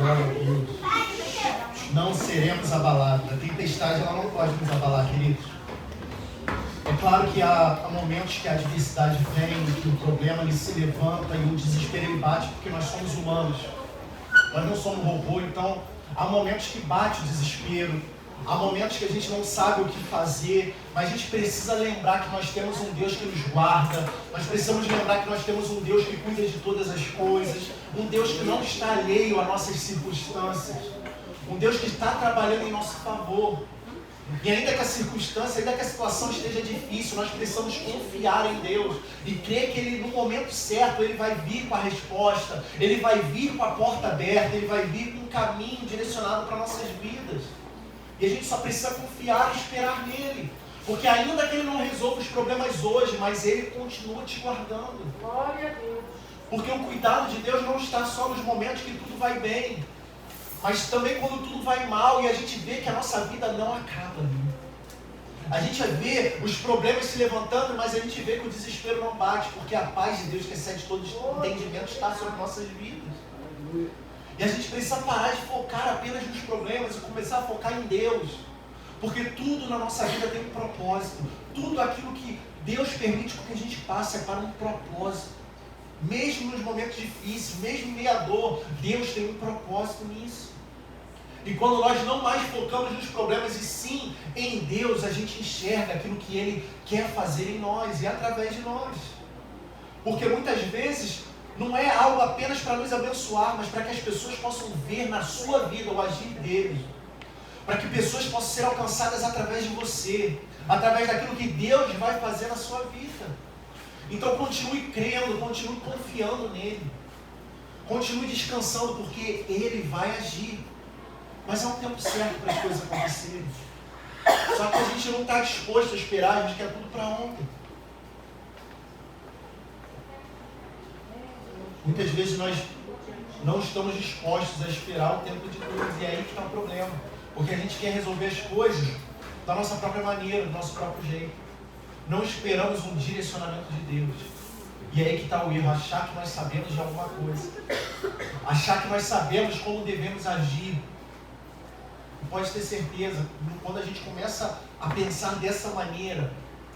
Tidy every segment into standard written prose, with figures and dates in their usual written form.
Glória a Deus. Não seremos abalados. A tempestade ela não pode nos abalar, queridos. É claro que há momentos que a adversidade vem, que o problema ele se levanta e o desespero ele bate, porque nós somos humanos. Nós não somos robô, então há momentos que bate o desespero. Há momentos que a gente não sabe o que fazer, mas a gente precisa lembrar que nós temos um Deus que nos guarda, nós precisamos lembrar que nós temos um Deus que cuida de todas as coisas, um Deus que não está alheio às nossas circunstâncias, um Deus que está trabalhando em nosso favor. E ainda que a circunstância, ainda que a situação esteja difícil, nós precisamos confiar em Deus e crer que Ele, no momento certo, Ele vai vir com a resposta, Ele vai vir com a porta aberta, Ele vai vir com um caminho direcionado para nossas vidas. E a gente só precisa confiar e esperar nele. Porque ainda que ele não resolva os problemas hoje, mas ele continua te guardando. Glória a Deus. Porque o cuidado de Deus não está só nos momentos que tudo vai bem, mas também quando tudo vai mal e a gente vê que a nossa vida não acaba ali. A gente vê os problemas se levantando, mas a gente vê que o desespero não bate, porque a paz de Deus que excede todo entendimento está sobre nossas vidas. E a gente precisa parar de focar apenas nos problemas e começar a focar em Deus. Porque tudo na nossa vida tem um propósito. Tudo aquilo que Deus permite que a gente passe é para um propósito. Mesmo nos momentos difíceis, mesmo em meio à dor, Deus tem um propósito nisso. E quando nós não mais focamos nos problemas e sim em Deus, a gente enxerga aquilo que Ele quer fazer em nós e através de nós. Porque muitas vezes não é algo apenas para nos abençoar, mas para que as pessoas possam ver na sua vida o agir dele. Para que pessoas possam ser alcançadas através de você, através daquilo que Deus vai fazer na sua vida. Então continue crendo, continue confiando nele. Continue descansando, porque ele vai agir. Mas há um tempo certo para as coisas acontecerem. Só que a gente não está disposto a esperar, a gente quer tudo para ontem. Muitas vezes nós não estamos dispostos a esperar o tempo de Deus, e é aí que está o problema. Porque a gente quer resolver as coisas da nossa própria maneira, do nosso próprio jeito. Não esperamos um direcionamento de Deus. E é aí que está o erro, achar que nós sabemos de alguma coisa. Achar que nós sabemos como devemos agir. E pode ter certeza, quando a gente começa a pensar dessa maneira,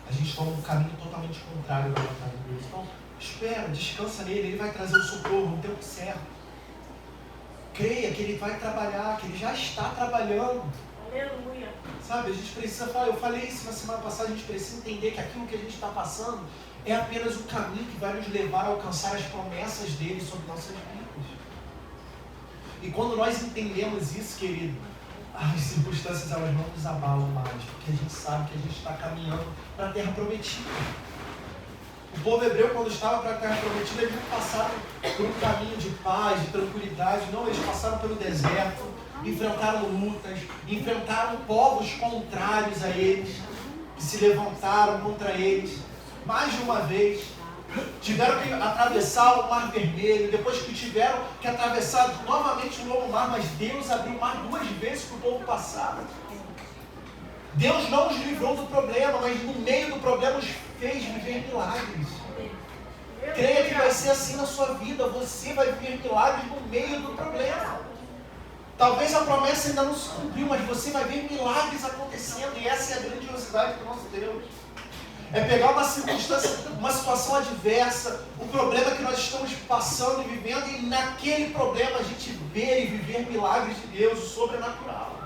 a gente toma um caminho totalmente contrário da vontade de Deus. Então, espera, descansa nele, ele vai trazer o socorro no tempo certo. Creia que ele vai trabalhar, que ele já está trabalhando. Aleluia. Sabe, a gente precisa falar, eu falei isso na semana passada, a gente precisa entender que aquilo que a gente está passando é apenas o caminho que vai nos levar a alcançar as promessas dele sobre nossas vidas. E quando nós entendemos isso, querido, as circunstâncias elas não nos abalam mais, porque a gente sabe que a gente está caminhando para a terra prometida. O povo hebreu, quando estava para a terra prometida, eles não passaram por um caminho de paz, de tranquilidade, não, eles passaram pelo deserto, enfrentaram lutas, enfrentaram povos contrários a eles, que se levantaram contra eles, mais de uma vez, tiveram que atravessar o Mar Vermelho, depois que tiveram que atravessar novamente o novo mar, mas Deus abriu o mar 2 vezes para o povo passar. Deus não os livrou do problema, mas no meio do problema os fez viver milagres. Creia que vai ser assim na sua vida, você vai viver milagres no meio do problema. Talvez a promessa ainda não se cumpriu, mas você vai ver milagres acontecendo, e essa é a grandiosidade do nosso Deus. É pegar uma circunstância, uma situação adversa, o problema que nós estamos passando e vivendo, e naquele problema a gente ver e viver milagres de Deus, o sobrenatural.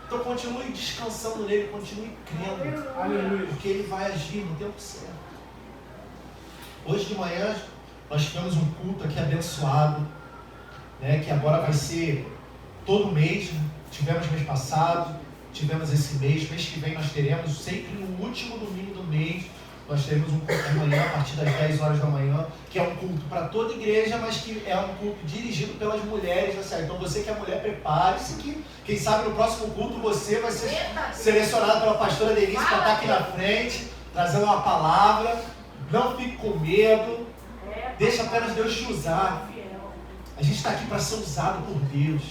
Então continue descansando nele, continue crendo. Aleluia. Porque ele vai agir no tempo certo. Hoje de manhã nós tivemos um culto aqui abençoado, né, que agora vai ser todo mês. Tivemos mês passado, tivemos esse mês que vem nós teremos, sempre no último domingo do mês, nós teremos um culto de manhã, a partir das 10 horas da manhã, que é um culto para toda a igreja, mas que é um culto dirigido pelas mulheres, tá certo? Então você que é mulher, prepare-se que, quem sabe no próximo culto você vai ser selecionado pela pastora Denise para estar aqui na frente, trazendo uma palavra. Não fique com medo, deixa apenas Deus te usar. A gente está aqui para ser usado por Deus.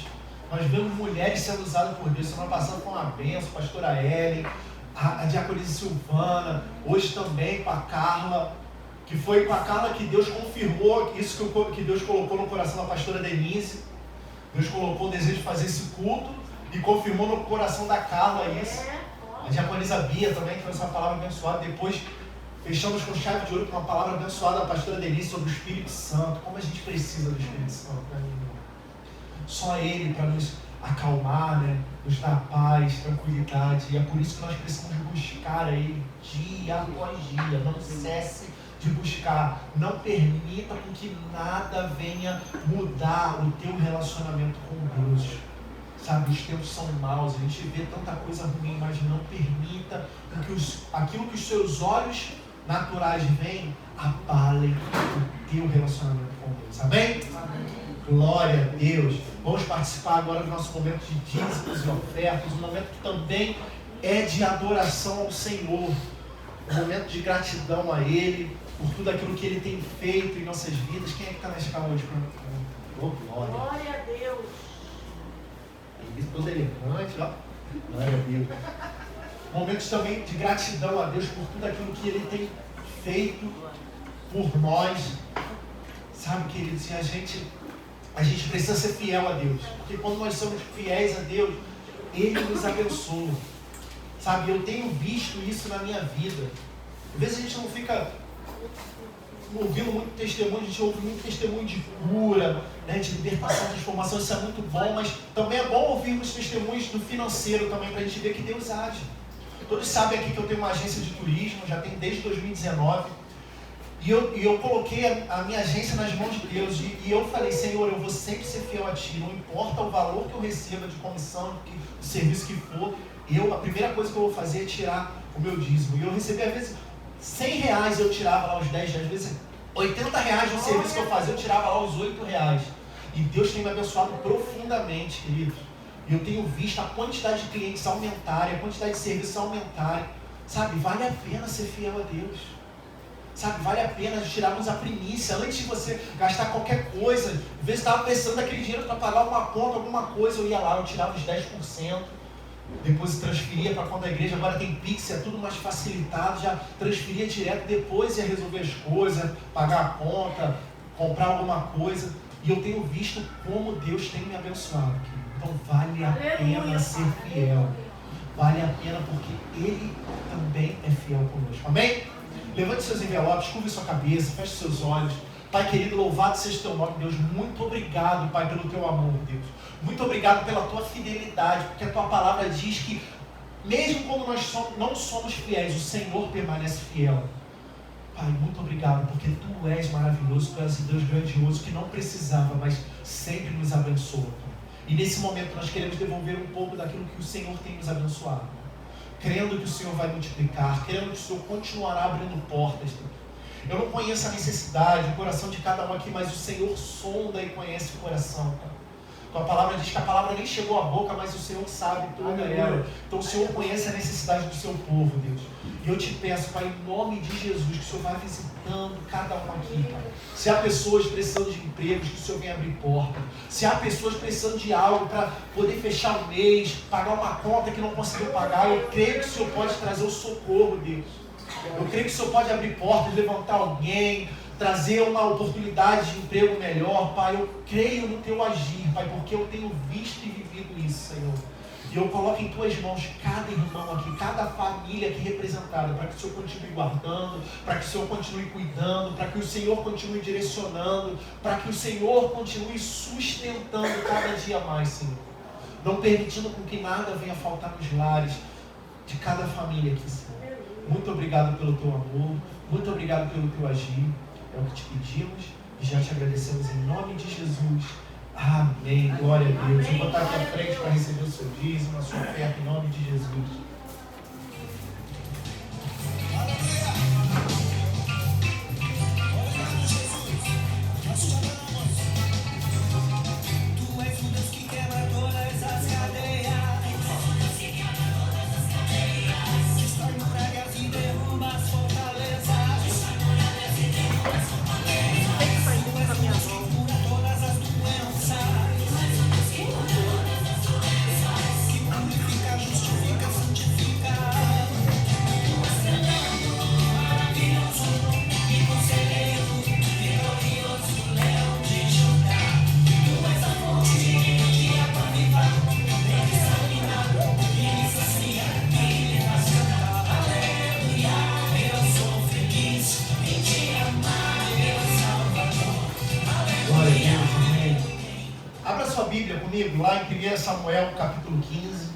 Nós vemos mulheres sendo usadas por Deus. Semana passada foi uma bênção, a pastora Ellen, a diaconisa Silvana, hoje também com a Carla, que foi com a Carla que Deus confirmou isso que Deus colocou no coração da pastora Denise. Deus colocou o desejo de fazer esse culto e confirmou no coração da Carla isso. A diaconisa Bia também trouxe uma palavra abençoada. Depois fechamos com chave de ouro com uma palavra abençoada da pastora Denise sobre o Espírito Santo. Como a gente precisa do Espírito Santo, né, irmão? Só Ele para nos acalmar, né? Nos dar paz, tranquilidade. E é por isso que nós precisamos buscar a Ele dia após dia. Não cesse de buscar. Não permita com que nada venha mudar o teu relacionamento com Deus. Sabe, os tempos são maus, a gente vê tanta coisa ruim, mas não permita que aquilo que os seus olhos naturais veem abalem o teu relacionamento com Deus. Amém? Amém. Glória a Deus. Vamos participar agora do nosso momento de dízimos e ofertas, um momento que também é de adoração ao Senhor, um momento de gratidão a Ele, por tudo aquilo que Ele tem feito em nossas vidas. Quem é que está na escala hoje? Oh, glória. Glória a Deus. Isso todo elegante, ó. Glória a Deus. Momentos também de gratidão a Deus por tudo aquilo que Ele tem feito por nós. Sabe, queridos, e a gente precisa ser fiel a Deus. Porque quando nós somos fiéis a Deus, Ele nos abençoa. Sabe, eu tenho visto isso na minha vida. Às vezes a gente não fica ouvindo muito testemunho, a gente ouve muito testemunho de cura, né, de libertação, transformação, isso é muito bom, mas também é bom ouvirmos testemunhos do financeiro também, para a gente ver que Deus age. Todos sabem aqui que eu tenho uma agência de turismo, já tenho desde 2019, e eu coloquei a minha agência nas mãos de Deus, e eu falei, Senhor, eu vou sempre ser fiel a Ti, não importa o valor que eu receba de comissão, de serviço que for, a primeira coisa que eu vou fazer é tirar o meu dízimo. E eu recebi, às vezes, R$100 eu tirava lá os 10, às vezes R$80 no serviço que eu fazia, eu tirava lá os R$8. E Deus tem me abençoado profundamente, queridos. E eu tenho visto a quantidade de clientes aumentarem, a quantidade de serviços aumentarem. Sabe, vale a pena ser fiel a Deus. Sabe, vale a pena tirarmos a primícia antes de você gastar qualquer coisa. Às vezes estava precisando daquele dinheiro para pagar uma conta, alguma coisa, eu ia lá, eu tirava os 10%. Depois transferia para a conta da igreja, agora tem Pix, é tudo mais facilitado, já transferia direto, depois ia resolver as coisas, pagar a conta, comprar alguma coisa. E eu tenho visto como Deus tem me abençoado aqui. Então vale a pena ser fiel. Vale a pena porque Ele também é fiel conosco. Amém? Levante seus envelopes, curve sua cabeça, feche seus olhos. Pai querido, louvado seja o Teu nome, Deus. Muito obrigado, Pai, pelo Teu amor, Deus. Muito obrigado pela Tua fidelidade, porque a Tua palavra diz que mesmo quando nós não somos fiéis, o Senhor permanece fiel. Pai, muito obrigado, porque Tu és maravilhoso, Tu és um Deus grandioso, que não precisava, mas sempre nos abençoa. Pai. E nesse momento nós queremos devolver um pouco daquilo que o Senhor tem nos abençoado. Crendo que o Senhor vai multiplicar, crendo que o Senhor continuará abrindo portas. Eu não conheço a necessidade, o coração de cada um aqui, mas o Senhor sonda e conhece o coração, Pai. Tua palavra diz que a palavra nem chegou à boca, mas o Senhor sabe toda ela. Então o Senhor conhece a necessidade do seu povo, Deus. E eu te peço, Pai, em nome de Jesus, que o Senhor vá visitando cada um aqui, Pai. Se há pessoas precisando de empregos, que o Senhor venha abrir porta. Se há pessoas precisando de algo para poder fechar o mês, pagar uma conta que não conseguiu pagar, eu creio que o Senhor pode trazer o socorro, Deus. Eu creio que o Senhor pode abrir portas, levantar alguém, trazer uma oportunidade de emprego melhor, Pai. Eu creio no Teu agir, Pai, porque eu tenho visto e vivido isso, Senhor. E eu coloco em Tuas mãos cada irmão aqui, cada família aqui representada, para que o Senhor continue guardando, para que o Senhor continue cuidando, para que o Senhor continue direcionando, para que o Senhor continue sustentando cada dia mais, Senhor. Não permitindo com que nada venha faltar nos lares de cada família aqui, Senhor. Muito obrigado pelo Teu amor, muito obrigado pelo Teu agir. É o que te pedimos e já te agradecemos em nome de Jesus. Amém. Glória a Deus. Eu vou estar aqui à frente para receber o seu dízimo, a sua oferta em nome de Jesus. Tu és o Deus que quebra todas as cadeias. Destrói muralhas e derruba as fortalezas. Justifica, santifica. sua Bíblia comigo, lá em 1 Samuel, capítulo 15.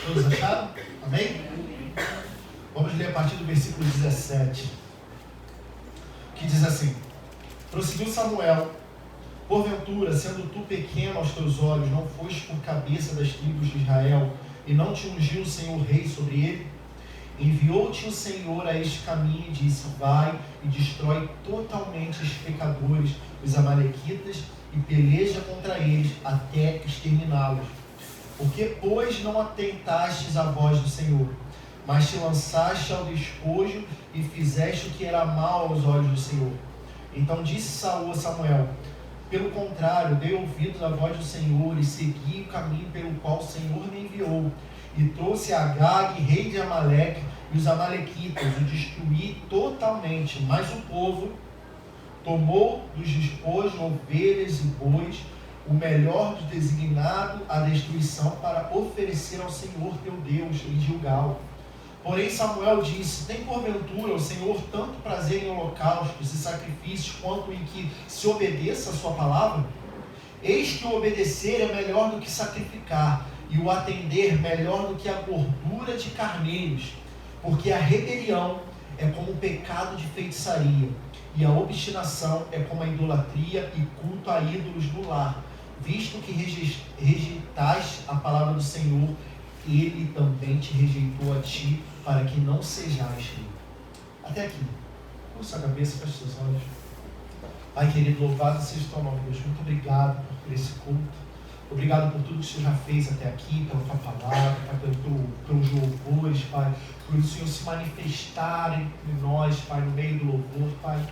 Todos acharam? Amém? Vamos ler a partir do versículo 17, que diz assim: prosseguiu Samuel: porventura, sendo tu pequeno aos teus olhos, não foste por cabeça das tribos de Israel, e não te ungiu o Senhor rei sobre ele? Enviou-te o Senhor a este caminho e disse: vai e destrói totalmente os pecadores, os amalequitas, e peleja contra eles até exterminá-los. Porque, pois, não atentastes à voz do Senhor, mas te lançaste ao despojo e fizeste o que era mal aos olhos do Senhor? Então disse Saul a Samuel: pelo contrário, dei ouvidos à voz do Senhor e segui o caminho pelo qual o Senhor me enviou. E trouxe Agag, rei de Amaleque, e os amalequitas, o destruí totalmente. Mas o povo tomou dos despojos ovelhas e bois, o melhor do designado à destruição, para oferecer ao Senhor teu Deus em Gilgal. Porém Samuel disse: tem porventura o Senhor tanto prazer em holocaustos e sacrifícios, quanto em que se obedeça a sua palavra? Eis que o obedecer é melhor do que sacrificar, e o atender melhor do que a gordura de carneiros. Porque a rebelião é como o pecado de feitiçaria, e a obstinação é como a idolatria e culto a ídolos do lar. Visto que rejeitaste a palavra do Senhor, ele também te rejeitou a ti, para que não sejais rei. Até aqui. Curva sua cabeça, feche seus olhos. Pai querido, louvado seja o teu nome, Deus. Muito obrigado por esse culto. Obrigado por tudo que o Senhor já fez até aqui, pela tua palavra, Pai, pelos louvores, Pai, por o Senhor se manifestar entre nós, Pai, no meio do louvor, Pai.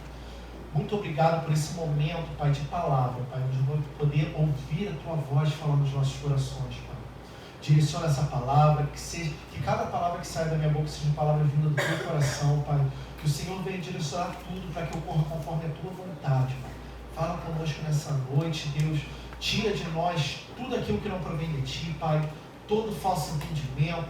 Muito obrigado por esse momento, Pai, de palavra, Pai, onde vamos poder ouvir a tua voz falando nos nossos corações, Pai. Direciona essa palavra, que cada palavra que sai da minha boca seja uma palavra vinda do teu coração, Pai. Que o Senhor venha direcionar tudo para que ocorra conforme a tua vontade, Pai. Fala conosco nessa noite, Deus. Tira de nós tudo aquilo que não provém de ti, Pai. Todo falso entendimento,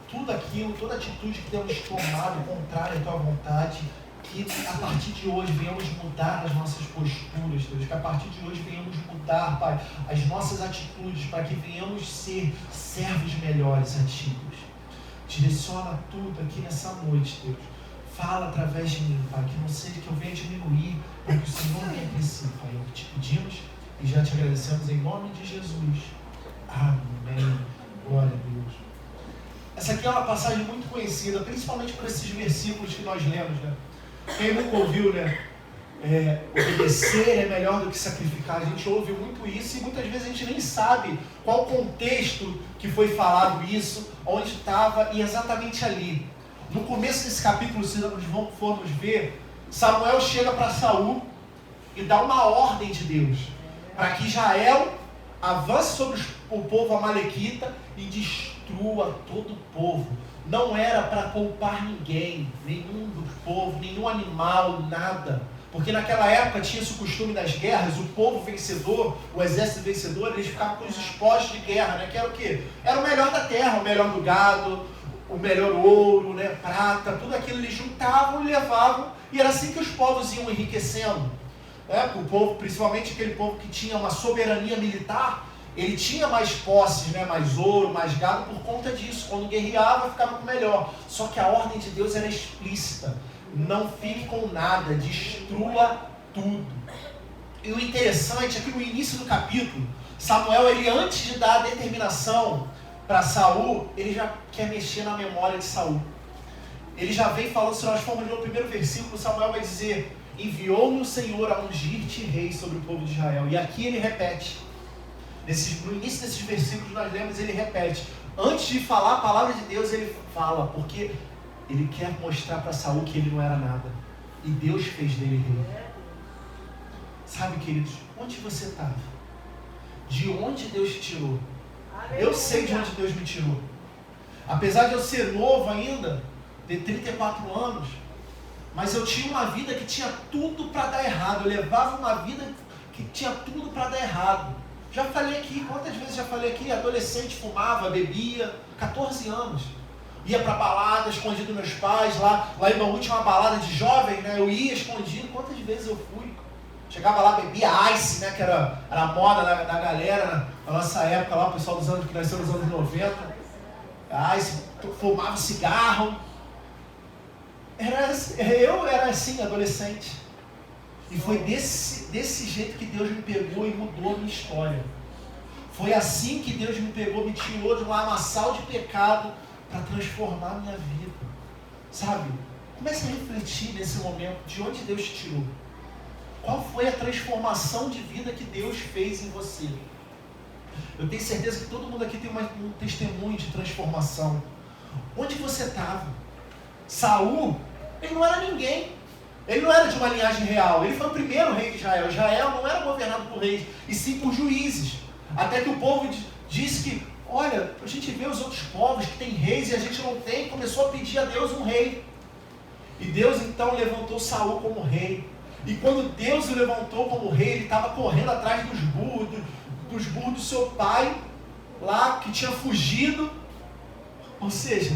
tudo aquilo, toda atitude que temos tomado contrária à tua vontade. Que a partir de hoje venhamos mudar as nossas posturas, Deus. Que a partir de hoje venhamos mudar, Pai, as nossas atitudes, para que venhamos ser servos melhores a ti, Deus. Direciona tudo aqui nessa noite, Deus. Fala através de mim, Pai, que não seja que eu venha diminuir, para que o Senhor venha crescer, Pai. É o que te pedimos e já te agradecemos em nome de Jesus. Amém. Glória a Deus. Essa aqui é uma passagem muito conhecida, principalmente por esses versículos que nós lemos, né? Quem nunca ouviu, né? Obedecer é melhor do que sacrificar. A gente ouve muito isso e muitas vezes a gente nem sabe qual o contexto que foi falado isso, onde estava e exatamente ali. No começo desse capítulo, se nós formos ver, Samuel chega para Saul e dá uma ordem de Deus para que Israel avance sobre o povo amalequita e destrua todo o povo. Não era para poupar ninguém, nenhum do povo, nenhum animal, nada. Porque naquela época tinha-se o costume das guerras, o povo vencedor, o exército vencedor, eles ficavam com os espólios de guerra, né? Que era o quê? Era o melhor da terra, o melhor do gado, o melhor ouro, né? Prata, tudo aquilo eles juntavam e levavam, e era assim que os povos iam enriquecendo. O povo, principalmente aquele povo que tinha uma soberania militar, ele tinha mais posses, né? Mais ouro, mais gado por conta disso. Quando guerreava, ficava com o melhor. Só que a ordem de Deus era explícita. Não fique com nada, destrua tudo. E o interessante é que no início do capítulo, Samuel, ele antes de dar a determinação para Saul, ele já quer mexer na memória de Saul. Ele já vem falando, se nós formos ler o primeiro versículo, Samuel vai dizer: enviou-me o Senhor a ungir-te rei sobre o povo de Israel. E aqui ele repete. No início desses versículos nós lemos, ele repete: Antes de falar a palavra de Deus, ele fala, porque ele quer mostrar para Saul que ele não era nada. E Deus fez dele rei. Sabe, queridos, onde você estava? De onde Deus te tirou? Eu sei de onde Deus me tirou. Apesar de eu ser novo ainda, de 34 anos, mas eu tinha uma vida que tinha tudo para dar errado. Eu levava uma vida que tinha tudo para dar errado. Já falei aqui, quantas vezes já falei aqui? Adolescente, fumava, bebia, 14 anos. Ia pra balada, escondido dos meus pais, lá em Bangu tinha uma balada de jovem, né? Eu ia escondido, quantas vezes eu fui? Chegava lá, bebia Ice, né? Que era a moda da galera, na nossa época lá, o pessoal dos anos, que nasceu nos anos 90. Ice, fumava cigarro. Eu era assim, adolescente. E foi desse jeito que Deus me pegou e mudou a minha história. Foi assim que Deus me pegou, me tirou de um lamaçal de pecado para transformar a minha vida. Sabe? Comece a refletir nesse momento de onde Deus te tirou. Qual foi a transformação de vida que Deus fez em você? Eu tenho certeza que todo mundo aqui tem um testemunho de transformação. Onde você estava? Saul, ele não era ninguém. Ele não era de uma linhagem real. Ele foi o primeiro rei de Israel. Israel não era governado por reis, e sim por juízes. Até que o povo disse que, olha, a gente vê os outros povos que têm reis e a gente não tem. Começou a pedir a Deus um rei. E Deus então levantou Saul como rei. E quando Deus o levantou como rei, ele estava correndo atrás dos burros do seu pai, lá que tinha fugido. Ou seja,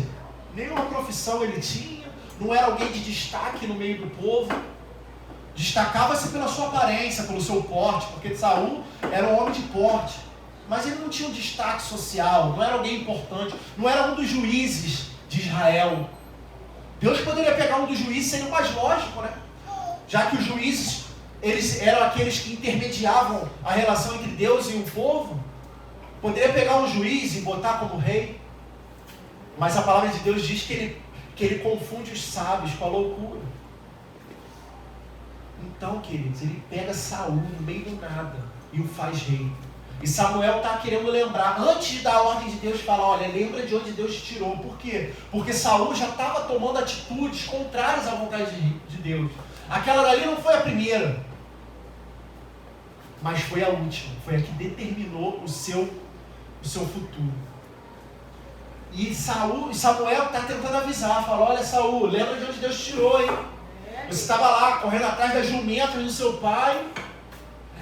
nenhuma profissão ele tinha. Não era alguém de destaque no meio do povo. Destacava-se pela sua aparência, pelo seu porte, porque Saul era um homem de porte. Mas ele não tinha um destaque social, não era alguém importante, não era um dos juízes de Israel. Deus poderia pegar um dos juízes, seria o mais lógico, né? Já que os juízes, eles eram aqueles que intermediavam a relação entre Deus e o povo. Poderia pegar um juiz e botar como rei. Mas a palavra de Deus diz que ele confunde os sábios com a loucura. Então, queridos, ele pega Saul no meio do nada e o faz rei. E Samuel está querendo lembrar, antes de dar a ordem de Deus, falar, olha, lembra de onde Deus te tirou. Por quê? Porque Saul já estava tomando atitudes contrárias à vontade de Deus. Aquela dali não foi a primeira, mas foi a última. Foi a que determinou o seu futuro. E Samuel está tentando avisar, fala, olha Saul, lembra de onde Deus te tirou, hein? Você estava lá, correndo atrás das jumentas do seu pai,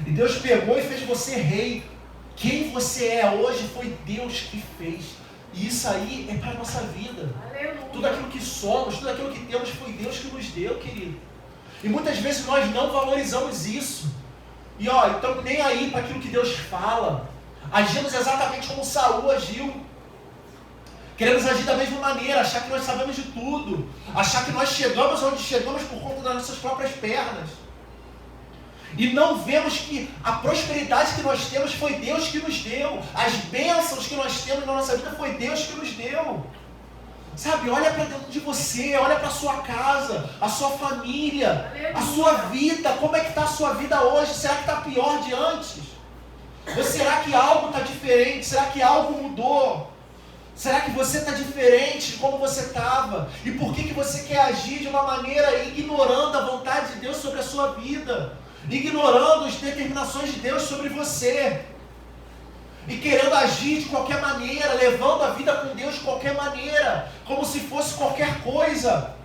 e Deus pegou e fez você rei. Quem você é hoje foi Deus que fez. E isso aí é para a nossa vida. Aleluia. Tudo aquilo que somos, tudo aquilo que temos, foi Deus que nos deu, querido. E muitas vezes nós não valorizamos isso. E então nem aí para aquilo que Deus fala. Agimos exatamente como Saul agiu. Queremos agir da mesma maneira, achar que nós sabemos de tudo. Achar que nós chegamos onde chegamos por conta das nossas próprias pernas. E não vemos que a prosperidade que nós temos foi Deus que nos deu. As bênçãos que nós temos na nossa vida foi Deus que nos deu. Sabe, olha para dentro de você, olha para a sua casa, a sua família, a sua vida. Como é que está a sua vida hoje? Será que está pior de antes? Ou será que algo está diferente? Será que algo mudou? Será que você está diferente de como você estava? E por que você quer agir de uma maneira ignorando a vontade de Deus sobre a sua vida? Ignorando as determinações de Deus sobre você? E querendo agir de qualquer maneira, levando a vida com Deus de qualquer maneira, como se fosse qualquer coisa.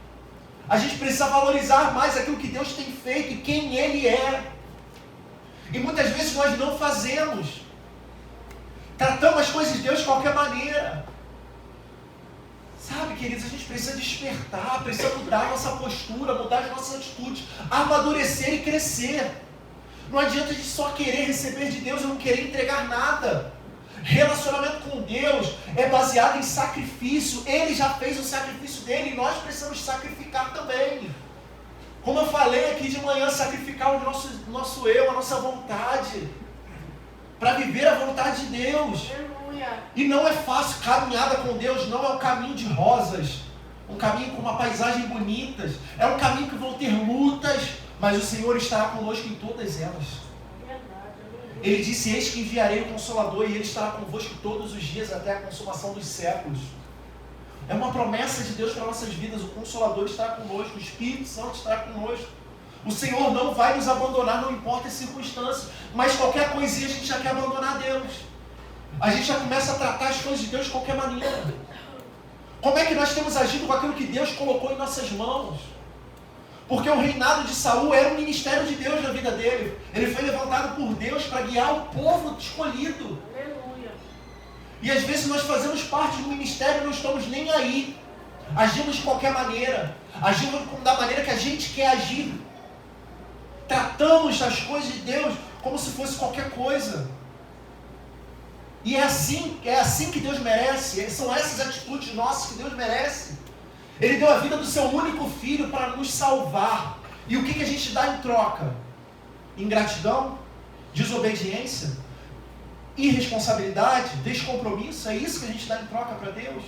A gente precisa valorizar mais aquilo que Deus tem feito e quem Ele é. E muitas vezes nós não fazemos. Tratamos as coisas de Deus de qualquer maneira. Sabe, queridos, a gente precisa despertar, precisa mudar a nossa postura, mudar as nossas atitudes, amadurecer e crescer. Não adianta a gente só querer receber de Deus e não querer entregar nada. Relacionamento com Deus é baseado em sacrifício. Ele já fez o sacrifício dele e nós precisamos sacrificar também. Como eu falei aqui de manhã, sacrificar o nosso eu, a nossa vontade, para viver a vontade de Deus. Aleluia. E não é fácil, caminhada com Deus não é um caminho de rosas, um caminho com uma paisagem bonita, é um caminho que vão ter lutas, mas o Senhor estará conosco em todas elas. Verdade, aleluia. Ele disse, eis que enviarei o Consolador e ele estará convosco todos os dias até a consumação dos séculos. É uma promessa de Deus para nossas vidas. O Consolador estará conosco, o Espírito Santo estará conosco. O Senhor não vai nos abandonar, não importa as circunstâncias. Mas qualquer coisinha a gente já quer abandonar Deus. A gente já começa a tratar as coisas de Deus de qualquer maneira. Como é que nós temos agido com aquilo que Deus colocou em nossas mãos? Porque o reinado de Saul era um ministério de Deus na vida dele. Ele foi levantado por Deus para guiar o povo escolhido. Aleluia. E às vezes nós fazemos parte do ministério e não estamos nem aí. Agimos de qualquer maneira. Agimos da maneira que a gente quer agir. Tratamos as coisas de Deus como se fosse qualquer coisa. E é assim que Deus merece. São essas atitudes nossas que Deus merece. Ele deu a vida do seu único filho para nos salvar. E o que a gente dá em troca? Ingratidão? Desobediência? Irresponsabilidade? Descompromisso? É isso que a gente dá em troca para Deus?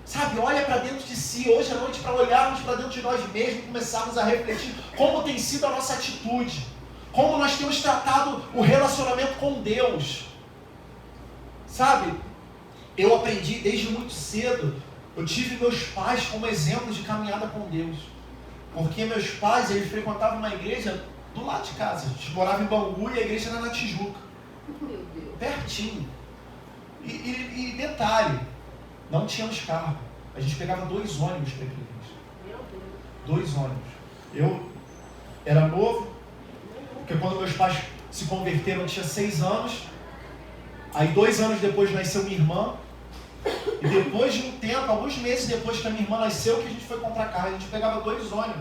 Sabe, olha para dentro de si hoje à noite para olharmos para dentro de nós mesmos e começarmos a refletir como tem sido a nossa atitude. Como nós temos tratado o relacionamento com Deus. Sabe, eu aprendi desde muito cedo. Eu tive meus pais como exemplos de caminhada com Deus. Porque meus pais, eles frequentavam uma igreja do lado de casa. A gente morava em Bangu e a igreja era na Tijuca. Meu Deus. Pertinho. E detalhe, não tínhamos carro. A gente pegava 2 ônibus para a igreja. Meu Deus. 2 ônibus. Eu era novo, porque quando meus pais se converteram eu tinha 6 anos. Aí 2 anos depois nasceu minha irmã. E depois de um tempo, alguns meses depois que a minha irmã nasceu, que a gente foi comprar carro, a gente pegava 2 ônibus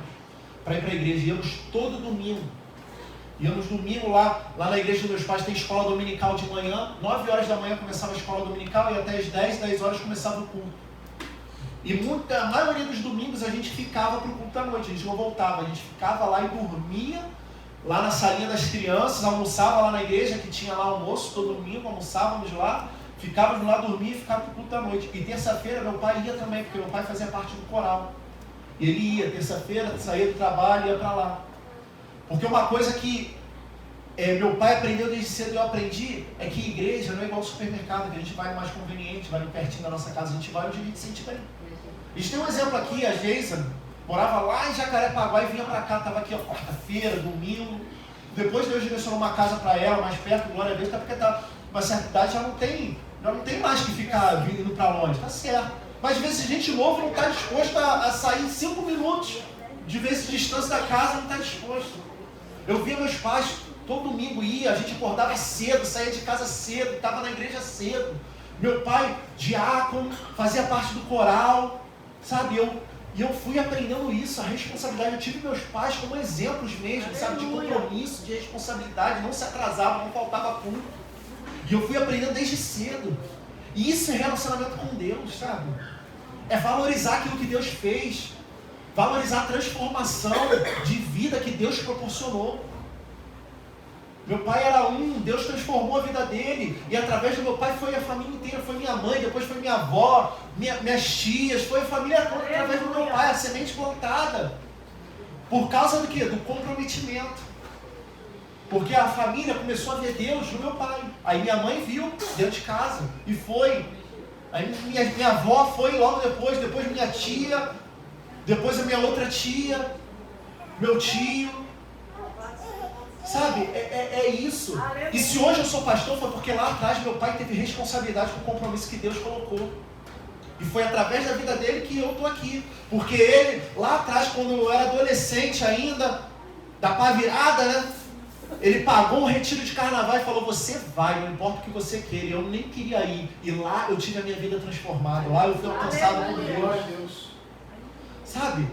para ir para a igreja. Íamos todo domingo. Íamos domingo lá na igreja dos meus pais, tem escola dominical de manhã. 9 horas da manhã começava a escola dominical e até as 10 horas começava o culto. E a maioria dos domingos a gente ficava para o culto da noite, a gente não voltava. A gente ficava lá e dormia lá na salinha das crianças, almoçava lá na igreja, que tinha lá almoço todo domingo, almoçávamos lá. Ficávamos lá, dormia e ficava para o culto da noite. E terça-feira meu pai ia também, porque meu pai fazia parte do coral. E ele ia, terça-feira, saía do trabalho e ia para lá. Porque uma coisa que meu pai aprendeu desde cedo e eu aprendi, é que igreja não é igual ao supermercado, que a gente vai no mais conveniente, vai no pertinho da nossa casa, a gente vai onde a gente se sente bem. A gente tem um exemplo aqui, a Geisa morava lá em Jacarepaguá e vinha para cá, estava aqui quarta-feira, domingo. Depois Deus direcionou uma casa para ela, mais perto, glória a Deus, tá, porque tá uma certa idade já não tem mais que ficar vindo para longe, tá certo. Mas às vezes gente novo não está disposto a sair 5 minutos de vezes de distância da casa, não está disposto. Eu via meus pais, todo domingo ia, a gente acordava cedo, saía de casa cedo, estava na igreja cedo. Meu pai, diácono, fazia parte do coral, sabe? E eu fui aprendendo isso, a responsabilidade. Eu tive meus pais como exemplos mesmo, sabe? De compromisso, de responsabilidade, não se atrasava, não faltava culto. E eu fui aprendendo desde cedo. E isso é relacionamento com Deus, sabe? É valorizar aquilo que Deus fez. Valorizar a transformação de vida que Deus proporcionou. Meu pai era Deus transformou a vida dele. E através do meu pai foi a família inteira. Foi minha mãe, depois foi minha avó, minhas tias. Foi a família toda através do meu pai. A semente plantada. Por causa do quê? Do comprometimento. Porque a família começou a ver Deus no meu pai. Aí minha mãe viu dentro de casa. E foi. Aí minha avó foi logo depois minha tia, depois a minha outra tia, meu tio. Sabe, é isso. E se hoje eu sou pastor, foi porque lá atrás meu pai teve responsabilidade com o compromisso que Deus colocou. E foi através da vida dele que eu estou aqui. Porque ele, lá atrás, quando eu era adolescente ainda, da pá virada, né? Ele pagou um retiro de carnaval e falou, você vai, não importa o que você queira. Eu nem queria ir. E lá eu tive a minha vida transformada. Lá eu fui alcançado por Deus. Sabe?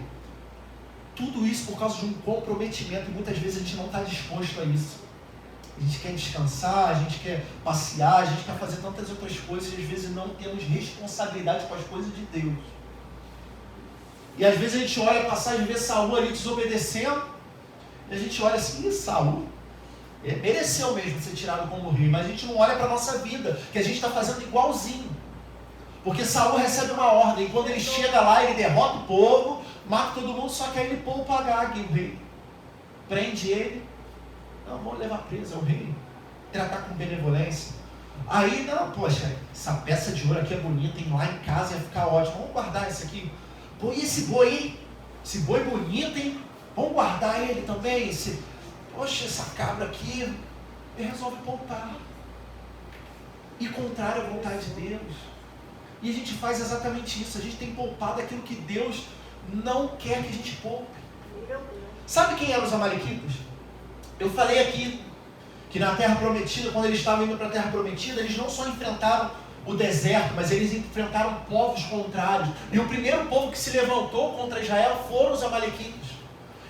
Tudo isso por causa de um comprometimento. E muitas vezes a gente não está disposto a isso. A gente quer descansar, a gente quer passear, a gente quer fazer tantas outras coisas. E às vezes não temos responsabilidade com as coisas de Deus. E às vezes a gente olha a passagem e vê Saul ali desobedecendo. E a gente olha assim, Saul mereceu mesmo ser tirado como rei, mas a gente não olha para a nossa vida, que a gente está fazendo igualzinho. Porque Saul recebe uma ordem, e quando ele chega lá, ele derrota o povo, mata todo mundo, só que aí ele poupa Agag, o rei. Prende ele. Não, vamos levar preso, é o rei. tratar com benevolência. Aí, não, poxa, essa peça de ouro aqui é bonita, hein? Lá em casa ia ficar ótimo. Vamos guardar esse aqui. Pô, e esse boi, hein? Esse boi bonito, hein? Vamos guardar ele também. Poxa, essa cabra aqui. Ele resolve poupar. E contrário à vontade de Deus. E a gente faz exatamente isso. A gente tem poupado aquilo que Deus não quer que a gente poupe. Sabe quem eram os amalequitas? Eu falei aqui que na Terra Prometida, quando eles estavam indo para a Terra Prometida, eles não só enfrentaram o deserto, mas eles enfrentaram povos contrários. E o primeiro povo que se levantou contra Israel foram os amalequitas.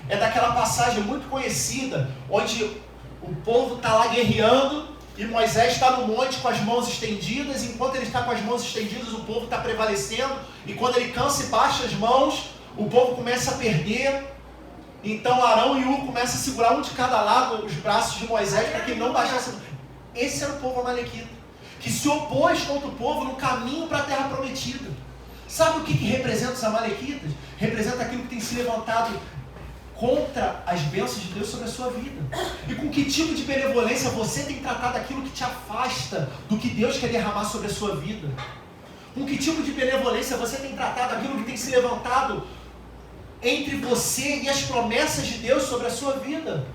É daquela passagem muito conhecida, onde o povo está lá guerreando, e Moisés está no monte com as mãos estendidas. Enquanto ele está com as mãos estendidas, o povo está prevalecendo, e quando ele cansa e baixa as mãos, o povo começa a perder. Então Arão e Ur começam a segurar um de cada lado os braços de Moisés para que ele não baixasse. Esse era o povo amalequita, que se opôs contra o povo no caminho para a terra prometida. Sabe o que representa os amalequitas? Representa aquilo que tem se levantado contra as bênçãos de Deus sobre a sua vida. E com que tipo de benevolência você tem tratado aquilo que te afasta do que Deus quer derramar sobre a sua vida? Com que tipo de benevolência você tem tratado aquilo que tem se levantado entre você e as promessas de Deus sobre a sua vida?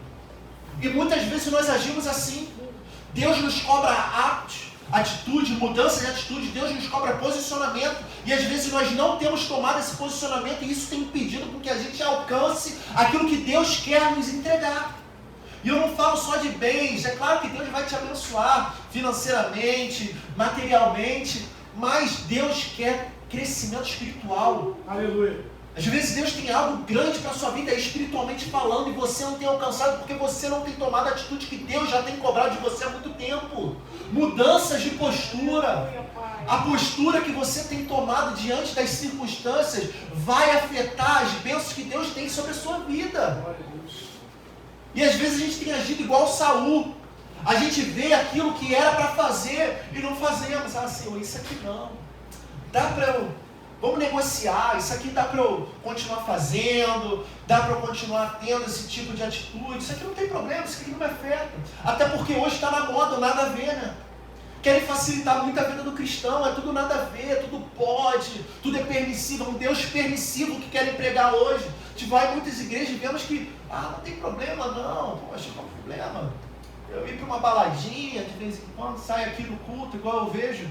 E muitas vezes nós agimos assim. Deus nos cobra atitude, mudança de atitude. Deus nos cobra posicionamento. E às vezes nós não temos tomado esse posicionamento, e isso tem impedido com que a gente alcance aquilo que Deus quer nos entregar. E eu não falo só de bens. É claro que Deus vai te abençoar financeiramente, materialmente, mas Deus quer crescimento espiritual. Aleluia. Às vezes Deus tem algo grande para a sua vida, espiritualmente falando, e você não tem alcançado porque você não tem tomado a atitude que Deus já tem cobrado de você há muito tempo. Mudanças de postura. A postura que você tem tomado diante das circunstâncias vai afetar as bênçãos que Deus tem sobre a sua vida. E às vezes a gente tem agido igual Saul. A gente vê aquilo que era para fazer e não fazemos. Ah, Senhor, isso aqui não. Dá para eu... Vamos negociar, isso aqui dá para eu continuar fazendo, dá para eu continuar tendo esse tipo de atitude, isso aqui não tem problema, isso aqui não me afeta. Até porque hoje está na moda, nada a ver, né? Querem facilitar muito a vida do cristão, é tudo nada a ver, tudo pode, tudo é permissivo, é um Deus permissivo que querem pregar hoje. A gente vai em muitas igrejas e vemos que, não tem problema não, poxa, qual é o problema? Eu ir para uma baladinha, de vez em quando, saio aqui do culto, igual eu vejo,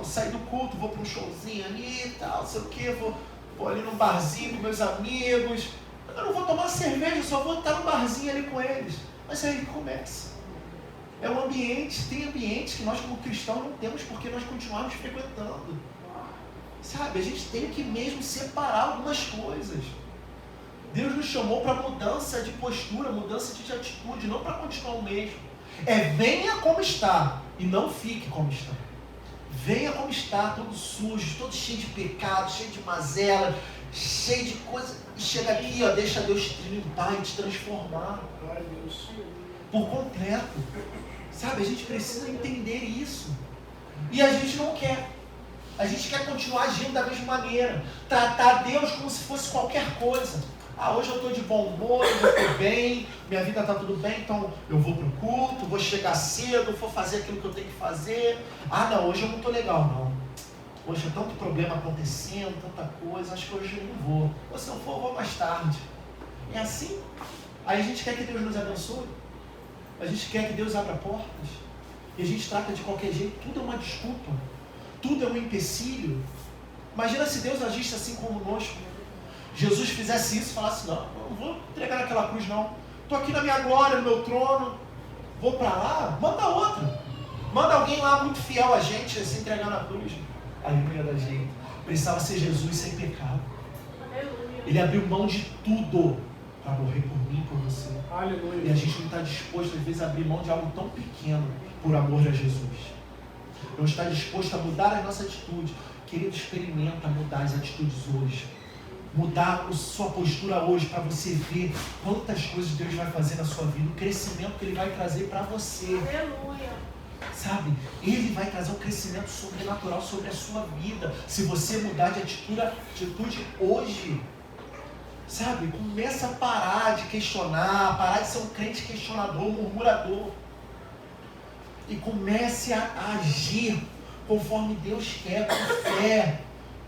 sair do culto, vou para um showzinho ali e tal, sei o que, vou ali num barzinho com meus amigos. Eu não vou tomar cerveja, só vou estar no barzinho ali com eles. Mas aí começa. É um ambiente, tem ambientes que nós como cristãos não temos porque nós continuamos frequentando. Sabe, a gente tem que mesmo separar algumas coisas. Deus nos chamou para mudança de postura, mudança de atitude, não para continuar o mesmo. Venha como está e não fique como está. Venha como está, todo sujo, todo cheio de pecado, cheio de mazela, cheio de coisa. E chega aqui, deixa Deus te limpar e te transformar. Glória a Deus. Por completo. Sabe, a gente precisa entender isso. E a gente não quer. A gente quer continuar agindo da mesma maneira. Tratar Deus como se fosse qualquer coisa. Hoje eu estou de bom humor, eu estou bem, minha vida está tudo bem, então eu vou para o culto, vou chegar cedo, vou fazer aquilo que eu tenho que fazer. Não, hoje eu não estou legal não. Hoje é tanto problema acontecendo, tanta coisa, acho que hoje eu não vou. Ou se não for, eu vou mais tarde. É assim? Aí a gente quer que Deus nos abençoe. A gente quer que Deus abra portas. E a gente trata de qualquer jeito, tudo é uma desculpa. Tudo é um empecilho. Imagina se Deus agisse assim conosco. Jesus fizesse isso e falasse, não vou entregar naquela cruz não. Estou aqui na minha glória, no meu trono. Vou para lá, manda outra. Manda alguém lá muito fiel a gente, se entregar na cruz. Aleluia da gente. Precisava ser Jesus sem pecado. Aleluia. Ele Ele abriu mão de tudo para morrer por mim, por você. Aleluia. E a gente não está disposto, às vezes, a abrir mão de algo tão pequeno por amor a Jesus. Não está disposto a mudar a nossa atitude. Querido, experimenta mudar as atitudes hoje. Mudar a sua postura hoje para você ver quantas coisas Deus vai fazer na sua vida. O crescimento que Ele vai trazer para você. Aleluia. Sabe? Ele vai trazer um crescimento sobrenatural sobre a sua vida. Se você mudar de atitude hoje. Sabe? Começa a parar de questionar, parar de ser um crente questionador, murmurador. e comece a agir conforme Deus quer, com fé,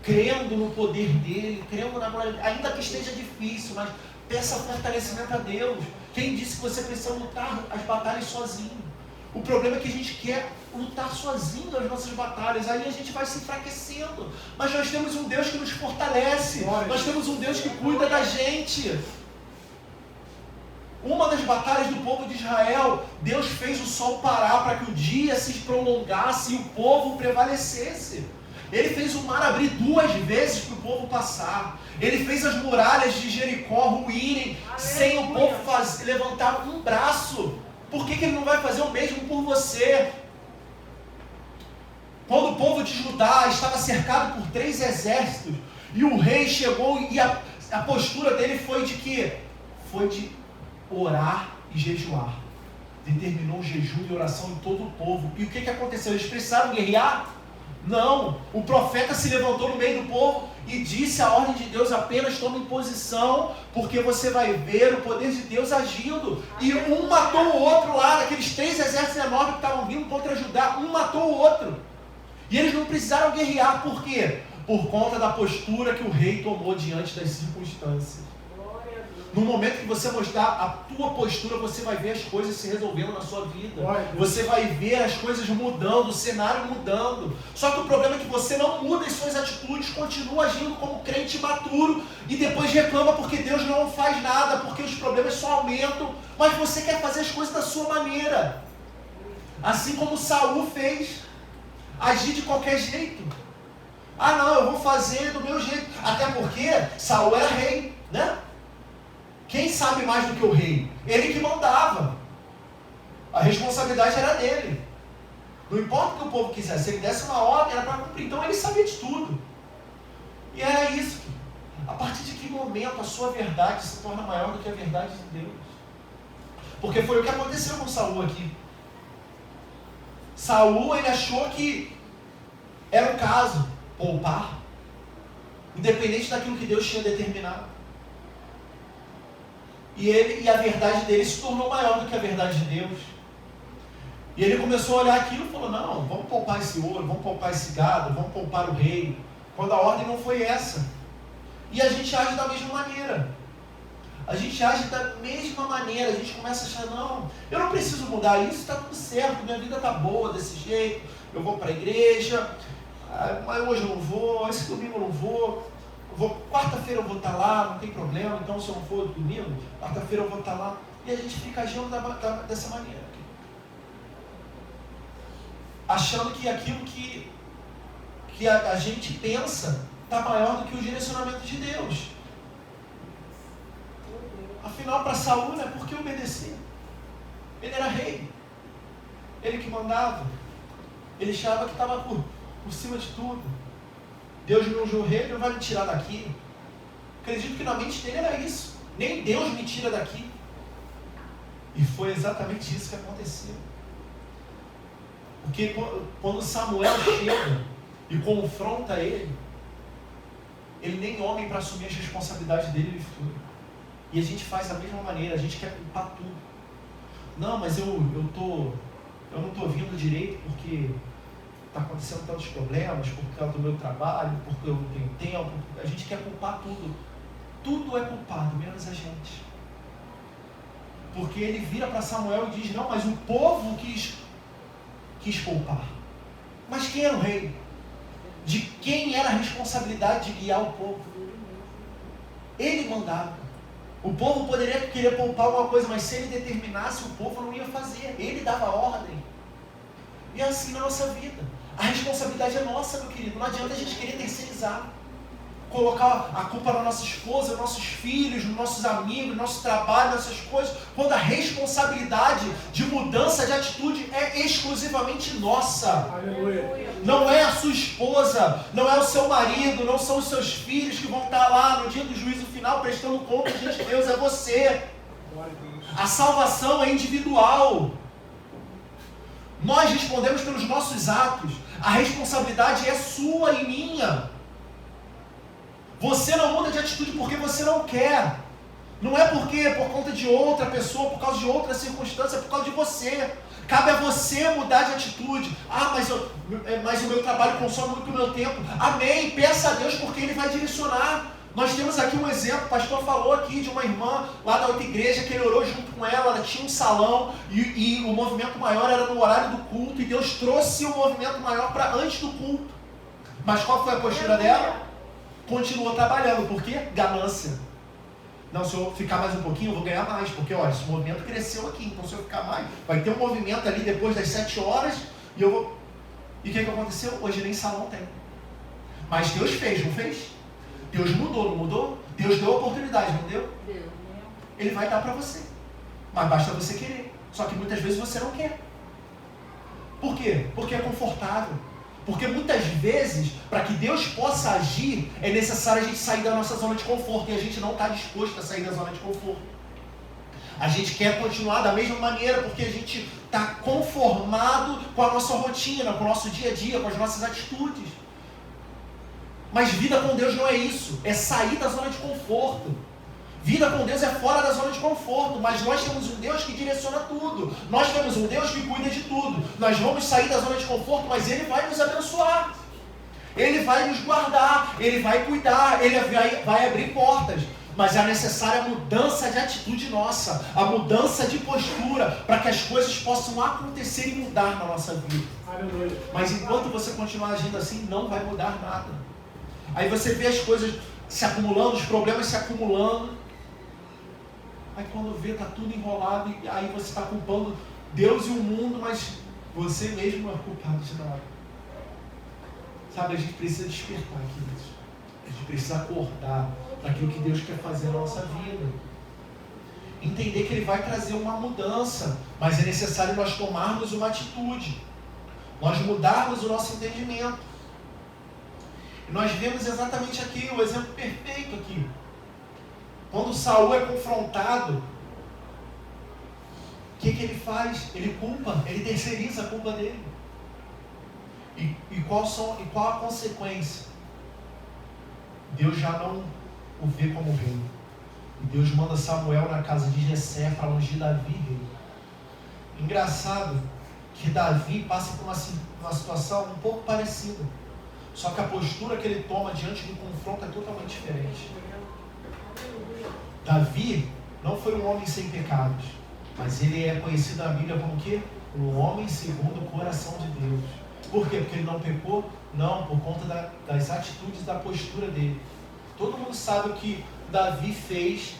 crendo no poder dele, crendo na glória dele. Ainda que esteja difícil, mas peça fortalecimento a Deus. Quem disse que você precisa lutar as batalhas sozinho? O problema é que a gente quer lutar sozinho as nossas batalhas, aí a gente vai se enfraquecendo. Mas nós temos um Deus que nos fortalece, nós temos um Deus que cuida da gente. Uma das batalhas do povo de Israel, Deus fez o sol parar para que o dia se prolongasse e o povo prevalecesse. Ele fez o mar abrir 2 vezes para o povo passar. Ele fez as muralhas de Jericó ruírem sem o povo levantar um braço. Por que Ele não vai fazer o mesmo por você? Quando o povo de Judá estava cercado por 3 exércitos e o rei chegou e a postura dele foi de quê? Foi de orar e jejuar. Determinou o jejum e oração em todo o povo. E o que aconteceu? Eles precisaram guerrear? Não. O profeta se levantou no meio do povo e disse a ordem de Deus: apenas tome posição, porque você vai ver o poder de Deus agindo. E um matou o outro lá, naqueles 3 exércitos enormes que estavam vindo contra Judá, um matou o outro. E eles não precisaram guerrear, por quê? Por conta da postura que o rei tomou diante das circunstâncias. No momento que você mostrar a tua postura, você vai ver as coisas se resolvendo na sua vida. Você vai ver as coisas mudando, o cenário mudando. Só que o problema é que você não muda as suas atitudes, continua agindo como crente imaturo e depois reclama porque Deus não faz nada, porque os problemas só aumentam, mas você quer fazer as coisas da sua maneira. Assim como Saul fez, agir de qualquer jeito. Ah não, eu vou fazer do meu jeito. Até porque Saul era rei, né? Quem sabe mais do que o rei? Ele que mandava. A responsabilidade era dele. Não importa o que o povo quisesse, se ele desse uma ordem, era para cumprir. Então ele sabia de tudo. E era isso. A partir de que momento a sua verdade se torna maior do que a verdade de Deus? Porque foi o que aconteceu com Saul aqui. Saul, ele achou que era o caso, poupar, independente daquilo que Deus tinha determinado. E a verdade dele se tornou maior do que a verdade de Deus. E ele começou a olhar aquilo e falou: não, vamos poupar esse ouro, vamos poupar esse gado, vamos poupar o rei. Quando a ordem não foi essa. E a gente age da mesma maneira. A gente age da mesma maneira. A gente começa a achar: não, eu não preciso mudar isso, está tudo certo, minha vida está boa desse jeito. Eu vou para a igreja, mas hoje eu não vou, esse domingo eu não vou. Quarta-feira eu vou estar lá, não tem problema, então se eu não for domingo, quarta-feira eu vou estar lá. E a gente fica agindo dessa maneira. Achando que aquilo que a gente pensa está maior do que o direcionamento de Deus. Afinal, para Saul, né, por que obedecer? Ele era rei. Ele que mandava. Ele achava que estava por cima de tudo. Deus me ungiu rei, ele não vai me tirar daqui. Acredito que na mente dele era isso. Nem Deus me tira daqui. E foi exatamente isso que aconteceu. Porque quando Samuel chega e confronta ele nem homem para assumir as responsabilidades dele, ele foi. E a gente faz da mesma maneira, a gente quer culpar tudo. Não, mas eu não estou vindo direito porque está acontecendo tantos problemas, por causa do meu trabalho, porque eu não tenho tempo. A gente quer culpar tudo. Tudo é culpado, menos a gente. Porque ele vira para Samuel e diz: não, mas o povo quis poupar. Mas quem era o rei? De quem era a responsabilidade de guiar o povo? Ele mandava. O povo poderia querer poupar alguma coisa, mas se ele determinasse, o povo não ia fazer. Ele dava ordem. E é assim na nossa vida. A responsabilidade é nossa, meu querido. Não adianta a gente querer terceirizar. Colocar a culpa na nossa esposa, nos nossos filhos, nos nossos amigos, no nosso trabalho, nessas coisas, quando a responsabilidade de mudança de atitude é exclusivamente nossa. Aleluia. Não é a sua esposa, não é o seu marido, não são os seus filhos que vão estar lá no dia do juízo final prestando conta diante de Deus, é você. A salvação é individual. Nós respondemos pelos nossos atos. A responsabilidade é sua e minha. Você não muda de atitude porque você não quer. Não é porque por conta de outra pessoa, por causa de outra circunstância, é por causa de você. Cabe a você mudar de atitude. Ah, mas o meu trabalho consome muito o meu tempo. Amém. Peça a Deus porque Ele vai direcionar. Nós temos aqui um exemplo, o pastor falou aqui de uma irmã lá da outra igreja que ele orou junto com ela tinha um salão e o movimento maior era no horário do culto e Deus trouxe o movimento maior para antes do culto. Mas qual foi a postura dela? Continuou trabalhando, por quê? Ganância. Não, se eu ficar mais um pouquinho eu vou ganhar mais, porque olha, esse movimento cresceu aqui, então se eu ficar mais, vai ter um movimento ali depois das 7 horas e eu vou... E o que aconteceu? Hoje nem salão tem. Mas Deus fez, não fez? Deus mudou, não mudou? Deus deu oportunidade, não deu? Deu. Ele vai dar para você. Mas basta você querer. Só que muitas vezes você não quer. Por quê? Porque é confortável. Porque muitas vezes, para que Deus possa agir, é necessário a gente sair da nossa zona de conforto. E a gente não está disposto a sair da zona de conforto. A gente quer continuar da mesma maneira porque a gente está conformado com a nossa rotina, com o nosso dia a dia, com as nossas atitudes. Mas vida com Deus não é isso, é sair da zona de conforto. Vida com Deus é fora da zona de conforto, mas nós temos um Deus que direciona tudo. Nós temos um Deus que cuida de tudo. Nós vamos sair da zona de conforto, mas Ele vai nos abençoar. Ele vai nos guardar, Ele vai cuidar, Ele vai abrir portas. Mas é necessária a mudança de atitude nossa, a mudança de postura, para que as coisas possam acontecer e mudar na nossa vida. Mas enquanto você continuar agindo assim, não vai mudar nada. Aí você vê as coisas se acumulando, os problemas se acumulando. Aí quando vê, está tudo enrolado, e aí você está culpando Deus e o mundo, mas você mesmo é culpado de nada. Sabe, a gente precisa despertar aqui. A gente precisa acordar para aquilo que Deus quer fazer na nossa vida. Entender que Ele vai trazer uma mudança, mas é necessário nós tomarmos uma atitude. Nós mudarmos o nosso entendimento. Nós vemos exatamente aqui, o exemplo perfeito aqui. Quando Saul é confrontado, o que ele faz? Ele culpa, ele terceiriza a culpa dele. E qual a consequência? Deus já não o vê como rei. E Deus manda Samuel na casa de Jessé para ungir Davi rei. Engraçado que Davi passa por uma situação um pouco parecida. Só que a postura que ele toma diante do confronto é totalmente diferente. Davi não foi um homem sem pecados, mas ele é conhecido na Bíblia como o quê? Um homem segundo o coração de Deus. Por quê? Porque ele não pecou? Não, por conta das atitudes, da postura dele. Todo mundo sabe o que Davi fez,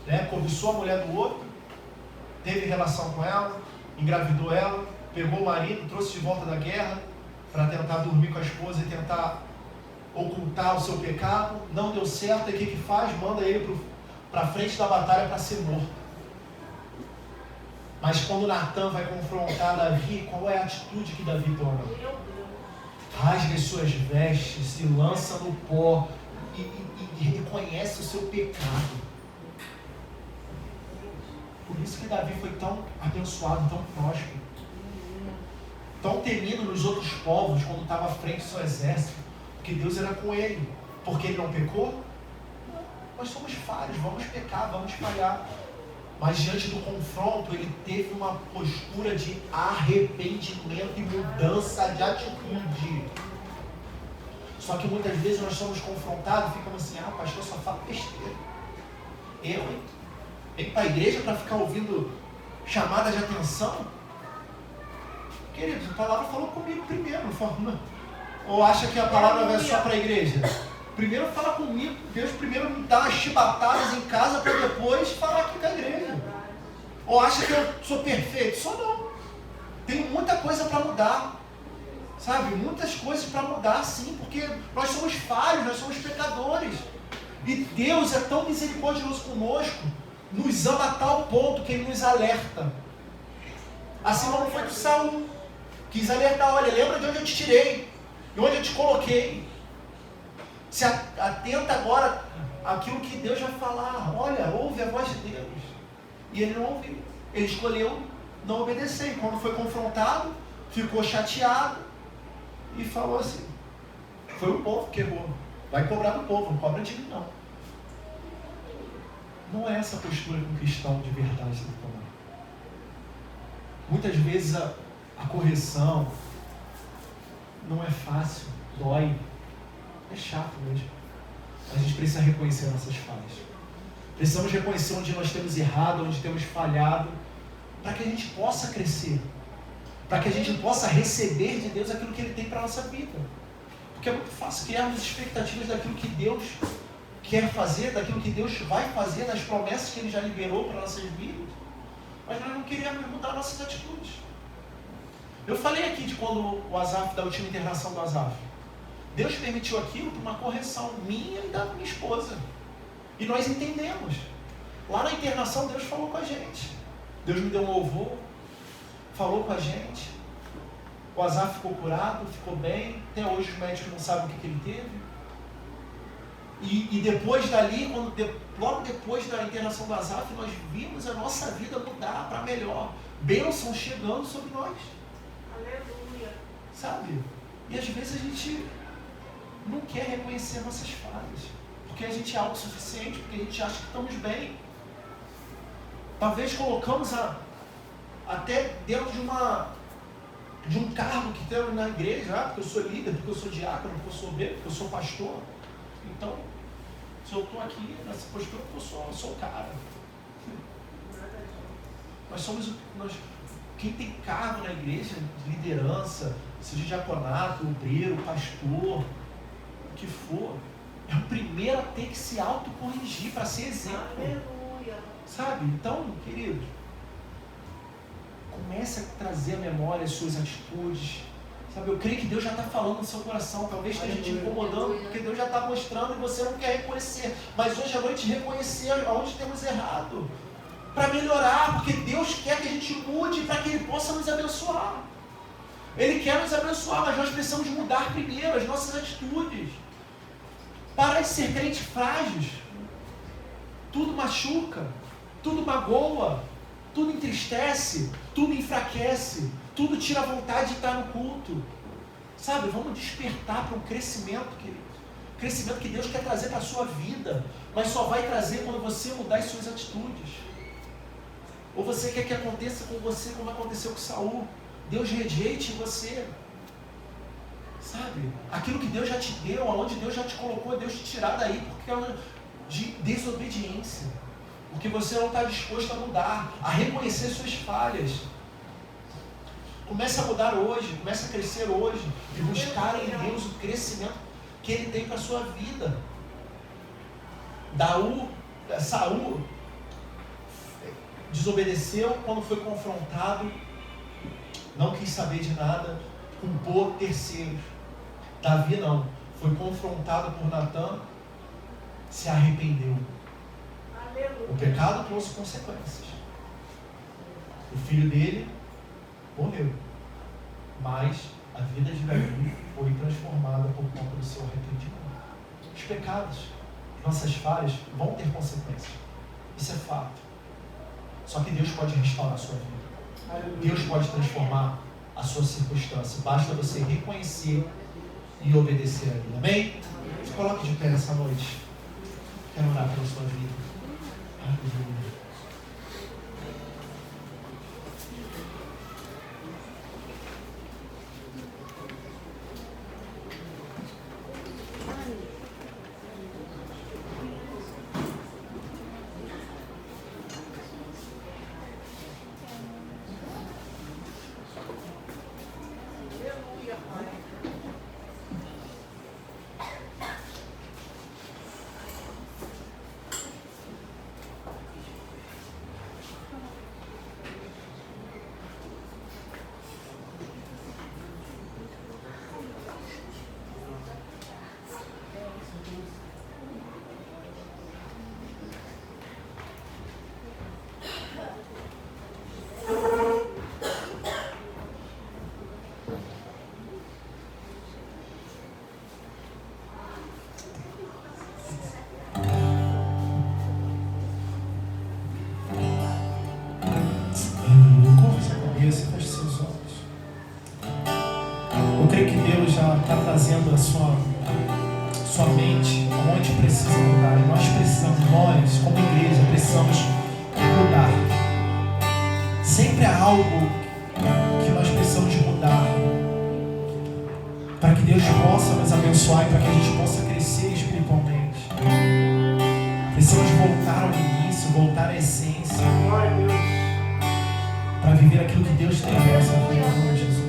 né? Cobiçou a mulher do outro, teve relação com ela, engravidou ela, pegou o marido, trouxe de volta da guerra, para tentar dormir com a esposa e tentar ocultar o seu pecado, não deu certo, e o que faz? Manda ele para frente da batalha para ser morto. Mas quando Natan vai confrontar Davi, qual é a atitude que Davi toma? Rasga as suas vestes, se lança no pó e reconhece o seu pecado. Por isso que Davi foi tão abençoado, tão próspero, tão temido nos outros povos quando estava à frente do seu exército, porque Deus era com ele. Porque ele não pecou? Não, nós somos falhos, vamos pecar, vamos falhar. Mas diante do confronto, ele teve uma postura de arrependimento e mudança de atitude. Só que muitas vezes nós somos confrontados e ficamos assim, pastor, só fala besteira. Eu, hein? Vem para a igreja para ficar ouvindo chamada de atenção? Queridos, a palavra falou comigo primeiro, não. Ou acha que a palavra vai só para a igreja? Primeiro fala comigo, Deus primeiro me dá umas chibatadas em casa para depois falar aqui com a igreja. Ou acha que eu sou perfeito? Só não. Tem muita coisa para mudar. Sabe? Muitas coisas para mudar, sim, porque nós somos falhos, nós somos pecadores. E Deus é tão misericordioso conosco, nos ama a tal ponto que Ele nos alerta. Assim como foi com Saul. Quis alertar, olha, lembra de onde eu te tirei, de onde eu te coloquei. Se atenta agora àquilo que Deus vai falar. Olha, ouve a voz de Deus. E ele não ouviu. Ele escolheu não obedecer. E quando foi confrontado, ficou chateado e falou assim, foi o povo que errou. Vai cobrar do povo, não cobra de mim não. Não é essa postura que um cristão de verdade tem que tomar. Muitas vezes a correção não é fácil, dói, é chato mesmo. A gente precisa reconhecer nossas falhas. Precisamos reconhecer onde nós temos errado, onde temos falhado, para que a gente possa crescer, para que a gente possa receber de Deus aquilo que Ele tem para a nossa vida. Porque é muito fácil criarmos expectativas daquilo que Deus quer fazer, daquilo que Deus vai fazer, das promessas que Ele já liberou para nossas vidas, mas nós não queremos mudar nossas atitudes. Eu falei aqui de quando o Azaf, da última internação do Azaf, Deus permitiu aquilo por uma correção minha e da minha esposa. E nós entendemos. Lá na internação Deus falou com a gente. Deus me deu um louvor, falou com a gente. O Azaf ficou curado, ficou bem. Até hoje os médicos não sabem o que ele teve. E depois dali, logo depois da internação do Azaf, nós vimos a nossa vida mudar para melhor. Bênçãos chegando sobre nós. Aleluia. Sabe? E às vezes a gente não quer reconhecer nossas falhas, porque a gente é autossuficiente, porque a gente acha que estamos bem. Talvez colocamos até dentro de um cargo que temos na igreja, porque eu sou líder, porque eu sou diácono, porque eu sou obreiro, porque eu sou pastor. Então, se eu estou aqui nessa postura, eu sou o cara. Quem tem cargo na igreja, de liderança, seja diaconato, obreiro, pastor, o que for, é o primeiro a ter que se autocorrigir para ser exemplo. Aleluia. Sabe? Então, querido, comece a trazer à memória as suas atitudes. Sabe? Eu creio que Deus já está falando no seu coração. Talvez esteja te incomodando, porque Deus já está mostrando e você não quer reconhecer. Mas hoje à noite reconhecer aonde temos errado, para melhorar, porque Deus quer que a gente mude para que Ele possa nos abençoar. Ele quer nos abençoar, mas nós precisamos mudar primeiro as nossas atitudes. Parar de ser crente frágeis. Tudo machuca, tudo magoa, tudo entristece, tudo enfraquece, tudo tira a vontade de estar no culto. Sabe, vamos despertar para um crescimento, querido. Crescimento que Deus quer trazer para a sua vida, mas só vai trazer quando você mudar as suas atitudes. Ou você quer que aconteça com você como aconteceu com Saul? Deus rejeite você. Sabe? Aquilo que Deus já te deu, aonde Deus já te colocou, Deus te tirar daí porque é de desobediência. Porque você não está disposto a mudar, a reconhecer suas falhas. Comece a mudar hoje, comece a crescer hoje e buscar em Deus o crescimento que Ele tem para a sua vida. Saul desobedeceu quando foi confrontado, não quis saber de nada, culpou terceiros. Davi não, foi confrontado por Natã, se arrependeu. Aleluia. O pecado trouxe consequências. O filho dele morreu, mas a vida de Davi foi transformada por conta do seu arrependimento. Os pecados, nossas falhas vão ter consequências. Isso é fato. Só que Deus pode restaurar a sua vida. Deus pode transformar a sua circunstância. Basta você reconhecer e obedecer a Ele. Amém? Se coloque de pé nessa noite. Quero orar pela sua vida. Aleluia. Está trazendo a sua mente aonde precisa mudar. E nós, como igreja, precisamos mudar. Sempre há algo precisamos mudar para que Deus possa nos abençoar e para que a gente possa crescer espiritualmente. Precisamos voltar ao início, voltar à essência, para viver aquilo que Deus tem para essa vida, em nome de Jesus.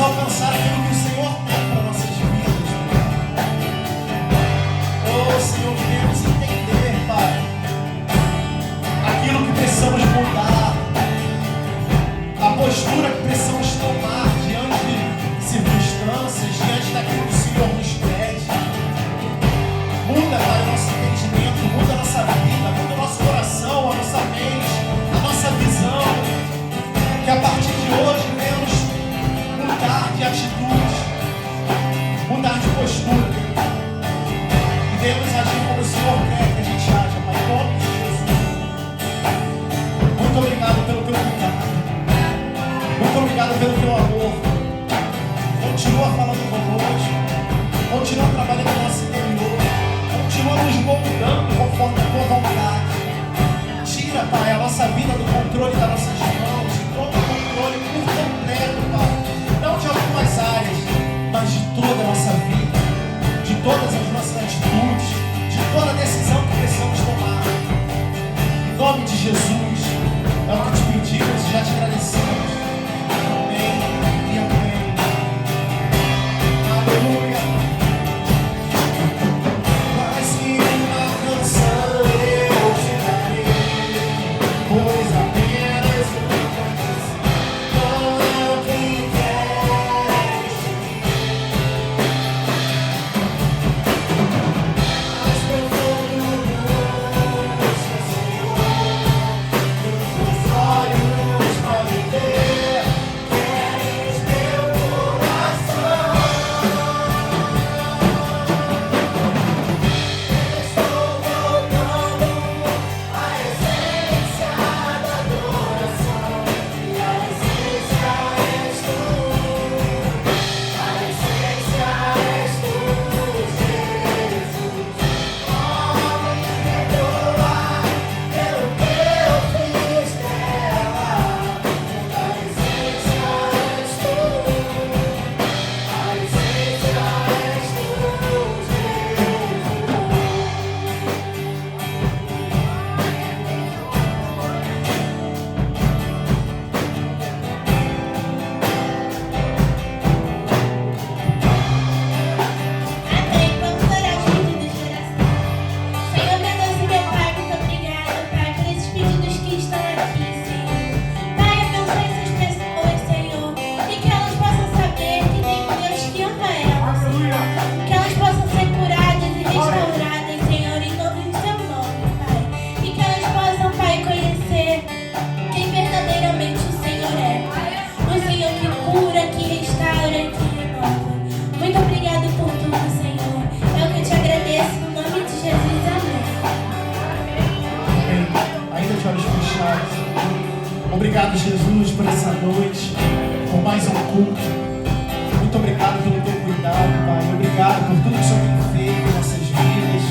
alcançar aquilo que o Senhor tem para nossas vidas. Oh, Senhor. nome de Jesus. É o que te pedimos e já te agradecemos. Amém e amém. Aleluia. Mas que uma canção eu te darei, pois apenas não é o que queres de mim. Mais profundo busca, Senhor, meus olhos podem ver, queres meu coração. Estou voltando à essência da adoração, e a essência és tu, a essência és tu, Jesus. Oh, me perdoa pelo que eu fiz dela, a essência és tu, a essência és tu, Amém. Vamos orar os pedidos de oração. Senhor, meu Deus e meu Pai, muito obrigada, Pai, por esses pedidos que estão aqui, Senhor. Pai, abençoe essas pessoas, Senhor, e que elas possam saber que tem um Deus que ama elas, Senhor. Que elas possam ser curadas e restauradas, Senhor, em nome do seu nome, Pai. E que elas possam, Pai, conhecer quem verdadeiramente o Senhor é. O Senhor que cura, que restaura e que renova. Muito obrigado por tudo, Senhor. É o que eu te agradeço no nome de Jesus. Amém. Amém. Ainda de olhos fechados. Obrigado, Jesus, por essa noite, por mais um culto. Muito obrigado pelo teu cuidado, Pai. Obrigado por tudo que o Senhor tem feito em nossas vidas.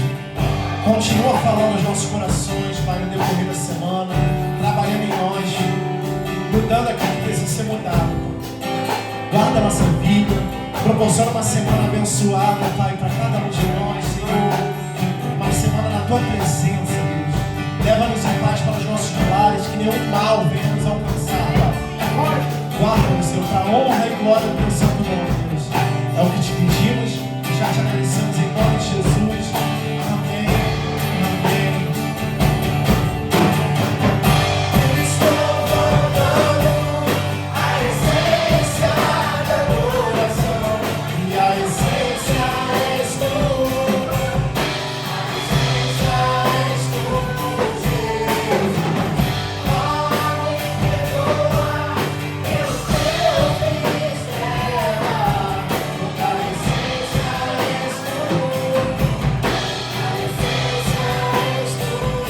Continua falando aos nossos corações, Pai, no decorrer da semana, trabalhando em nós, mudando aquilo que precisa ser mudado, Pai. Guarda a nossa vida, proporciona uma semana abençoada, Pai, para cada um de nós, Senhor. Uma semana na tua presença, Deus. Leva-nos em paz para os nossos lares, que nenhum mal venha nos alcançar, Pai. Guarda-nos, Senhor, para a honra e glória do teu santo nome, Deus. É o que te pedimos e já te agradecemos em nome de Jesus. Amém. Amém. Estou voltando à essência da adoração, e a essência és tu, a essência és tu, Jesus. Oh, me perdoa pelo que eu fiz dela, porque a essência és tu, a essência és tu, Jesus.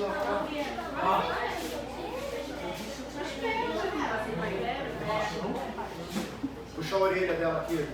Mamma. dela aqui.